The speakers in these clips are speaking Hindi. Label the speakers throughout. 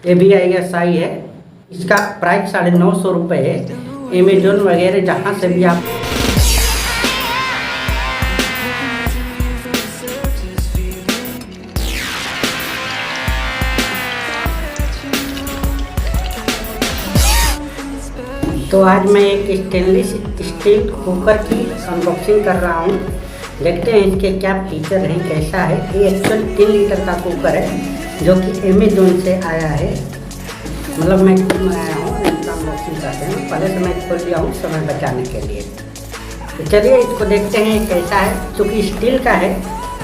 Speaker 1: ये भी ISI है। इसका प्राइस 950 रुपये है। अमेजोन वगैरह जहाँ से भी आप तो आज मैं एक स्टेनलेस स्टील कुकर की अनबॉक्सिंग कर रहा हूँ। देखते हैं इसके क्या फीचर हैं, कैसा है। ये एक्चुअल 3 लीटर का कुकर है जो कि अमेजोन से आया है। मतलब मैं आया हूँ, इसका अनबॉक्सिंग करते हैं। पहले से मैं खोल लिया हूँ समय बचाने के लिए। तो चलिए इसको देखते हैं कैसा है। चूँकि स्टील का है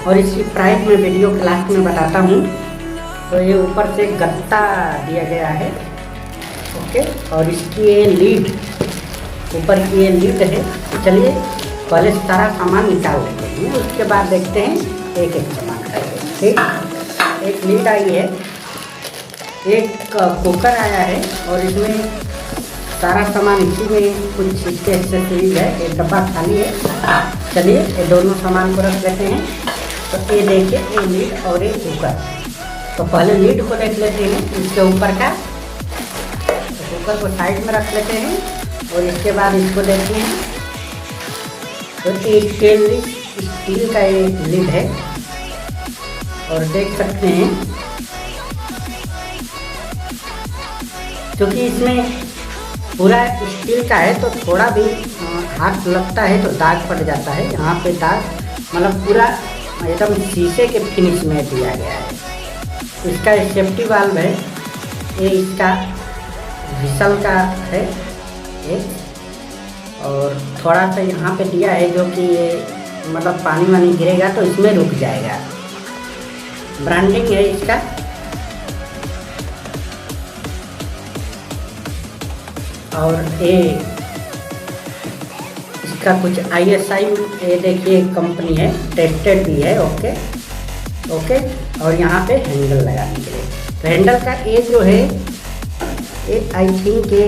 Speaker 1: और इसकी प्राइस मैं वीडियो के लास्ट में बताता हूँ। तो ये ऊपर से गत्ता दिया गया है, ओके। और इसकी ये लीड, ऊपर की ये लीड है। चलिए पहले सारा सामान निकाल लेते हैं, उसके बाद देखते हैं एक एक सामान करके। ठीक, एक लीड आई है, एक कुकर आया है और इसमें सारा सामान इसी में कुछ इसके एक्सेसरीज है। एक डब्बा खाली है। चलिए ये दोनों सामान को रख लेते हैं। तो ये देखिए, ये लीड और ये कुकर। तो पहले लीड को देख लेते हैं, इसके ऊपर का। कुकर को साइड में रख लेते हैं और इसके बाद इसको देखते हैं। तो एक स्टेनलेस स्टील का एक लिड है और देख सकते हैं क्योंकि इसमें पूरा स्टील का है तो थोड़ा भी हाथ लगता है तो दाग पड़ जाता है। यहाँ पे दाग मतलब पूरा एकदम शीशे के फिनिश में दिया गया है। इसका सेफ्टी वाल्व है, ये इसका विसल का है एक, और थोड़ा सा यहाँ पे दिया है जो कि ये मतलब पानी वानी गिरेगा तो इसमें रुक जाएगा। ब्रांडिंग है इसका। और ये इसका कुछ ISI, ये देखिए कंपनी है, टेस्टेड भी है, ओके ओके। और यहाँ पे हैंडल लगाने के लिए, तो हैंडल का ये जो है ये आई थिंक ये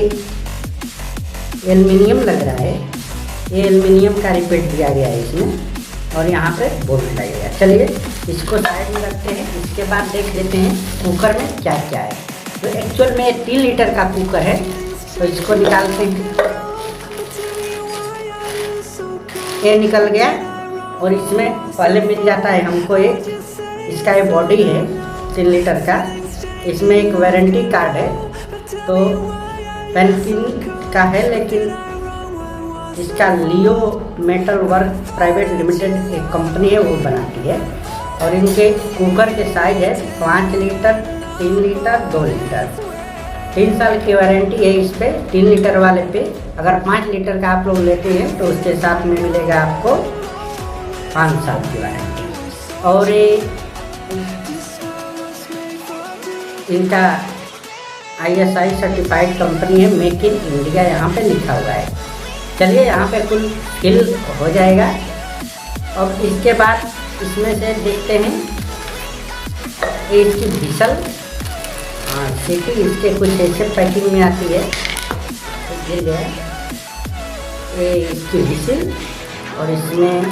Speaker 1: एल्युमिनियम लग रहा है। ये एल्युमिनियम का रिपेट दिया गया है इसमें और यहाँ पे बोल्ट लगेगा। चलिए इसको साइड में रखते हैं। इसके बाद देख लेते हैं कुकर में क्या क्या है। तो एक्चुअल में 3 लीटर का कुकर है, तो इसको निकालते हैं। ये निकल गया और इसमें पहले मिल जाता है हमको एक, इसका ये बॉडी है 3 लीटर का। इसमें एक वारंटी कार्ड है, तो पेंटिंग का है, लेकिन इसका लियो मेटल वर्क प्राइवेट लिमिटेड एक कंपनी है, वो बनाती है। और इनके कुकर के साइज है 5 लीटर, 3 लीटर, 2 लीटर। 3 साल की वारंटी है इस पे, 3 लीटर वाले पे। अगर 5 लीटर का आप लोग लेते हैं तो उसके साथ में मिलेगा आपको 5 साल की वारंटी। और ये इनका ISI सर्टिफाइड कंपनी है, मेक इन इंडिया यहाँ पे लिखा हुआ है। चलिए यहाँ पे कुल फिल हो जाएगा। अब इसके बाद इसमें से देखते हैं ये इसकी विसल, हाँ सीटी इसके कुछ ऐसे पैकिंग में आती है, तो गिर गया। ये इसकी विसल और इसमें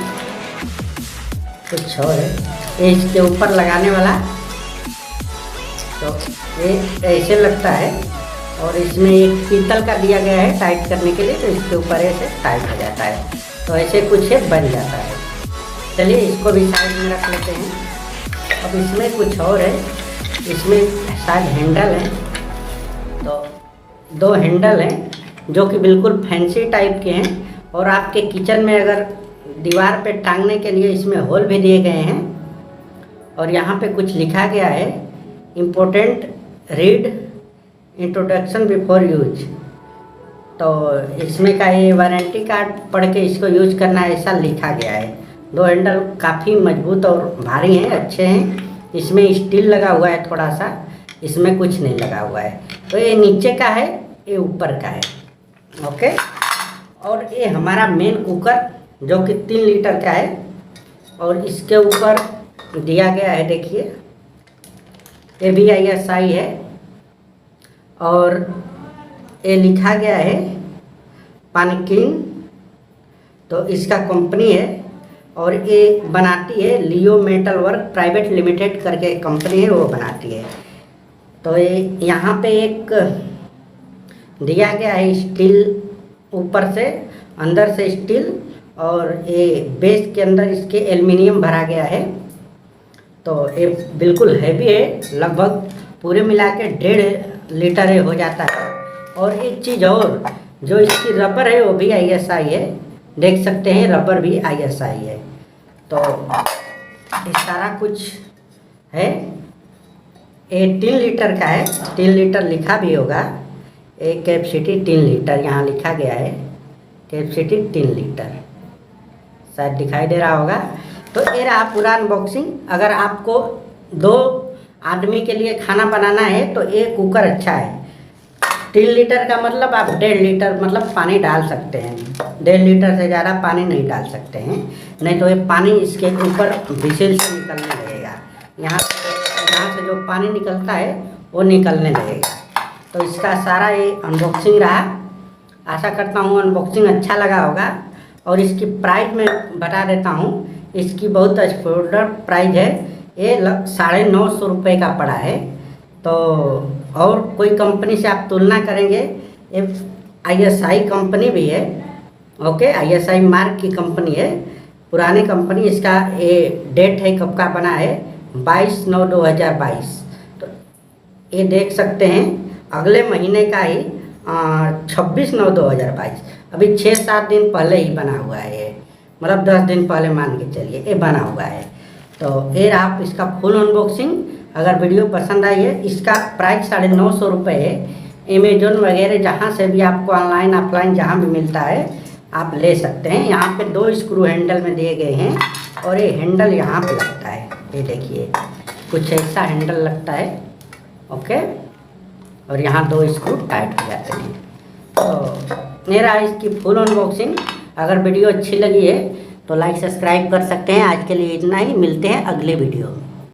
Speaker 1: कुछ और है, ये इसके ऊपर लगाने वाला। तो ये ऐसे लगता है और इसमें एक पीतल का दिया गया है टाइट करने के लिए, तो इसके ऊपर ऐसे टाइट हो जाता है। तो ऐसे कुछ है बन जाता है। चलिए इसको भी साइड में रख लेते हैं। अब इसमें कुछ और है, इसमें शायद हैंडल है। तो 2 हैंडल हैं जो कि बिल्कुल फैंसी टाइप के हैं, और आपके किचन में अगर दीवार पे टांगने के लिए इसमें होल भी दिए गए हैं। और यहाँ पे कुछ लिखा गया है, important read introduction before use. तो इसमें का ये वारंटी कार्ड पढ़ के इसको यूज करना है, ऐसा लिखा गया है। 2 हैंडल काफ़ी मजबूत और भारी हैं, अच्छे हैं। इसमें स्टील लगा हुआ है थोड़ा सा, इसमें कुछ नहीं लगा हुआ है। तो ये नीचे का है, ये ऊपर का है, ओके। और ये हमारा मेन कुकर जो कि 3 लीटर का है, और इसके ऊपर दिया गया है, देखिए ये भी ISI है और ये लिखा गया है पानिकिन। तो इसका कंपनी है और ये बनाती है लियो मेटल वर्क प्राइवेट लिमिटेड करके कंपनी है, वो बनाती है। तो ये यहाँ पे एक दिया गया है स्टील, ऊपर से अंदर से स्टील, और ये बेस के अंदर इसके एल्युमिनियम भरा गया है। तो ये बिल्कुल हैवी है, लगभग पूरे मिला के 1.5 लीटर हो जाता है। और एक चीज़ और, जो इसकी रबर है वो भी ISI है, देख सकते हैं रबर भी ISI है। तो ये सारा कुछ है। ये 3 लीटर का है, 3 लीटर लिखा भी होगा, एक कैपेसिटी 3 लीटर यहाँ लिखा गया है, कैपेसिटी 3 लीटर, शायद दिखाई दे रहा होगा। तो ये रहा पूरा अनबॉक्सिंग। अगर आपको 2 आदमी के लिए खाना बनाना है तो ये कुकर अच्छा है। 3 लीटर का मतलब आप 1.5 लीटर मतलब पानी डाल सकते हैं, 1.5 लीटर से ज़्यादा पानी नहीं डाल सकते हैं, नहीं तो ये पानी इसके ऊपर विसिल से निकलने लगेगा। यहाँ से जो पानी निकलता है वो निकलने लगेगा। तो इसका सारा ये अनबॉक्सिंग रहा। आशा करता हूँ अनबॉक्सिंग अच्छा लगा होगा। और इसकी प्राइस मैं बता देता हूँ, इसकी बहुत अफोर्डेबल प्राइस है। ये 950 रुपये का पड़ा है। तो और कोई कंपनी से आप तुलना करेंगे, ये ISI कंपनी भी है, ओके, ISI मार्क की कंपनी है, पुरानी कंपनी। इसका ये डेट है कब का बना है, 22/9/2022। तो ये देख सकते हैं अगले महीने का ही 26/9/2022, अभी 6-7 दिन पहले ही बना हुआ है ये, मतलब 10 दिन पहले मान के चलिए ये बना हुआ है। तो ये आप इसका फुल अनबॉक्सिंग। अगर वीडियो पसंद आई है, इसका प्राइस 950 रुपये है। अमेजोन वगैरह जहाँ से भी आपको ऑनलाइन ऑफलाइन जहाँ भी मिलता है आप ले सकते हैं। यहाँ पे 2 स्क्रू हैंडल में दिए गए हैं, और ये हैंडल यहाँ पे लगता है, ये देखिए कुछ ऐसा हैंडल लगता है, ओके, और यहाँ 2 स्क्रू टाइट हो जाते हैं। तो मेरा इसकी फुल अनबॉक्सिंग। अगर वीडियो अच्छी लगी है तो लाइक सब्सक्राइब कर सकते हैं। आज के लिए इतना ही, मिलते हैं अगले वीडियो में।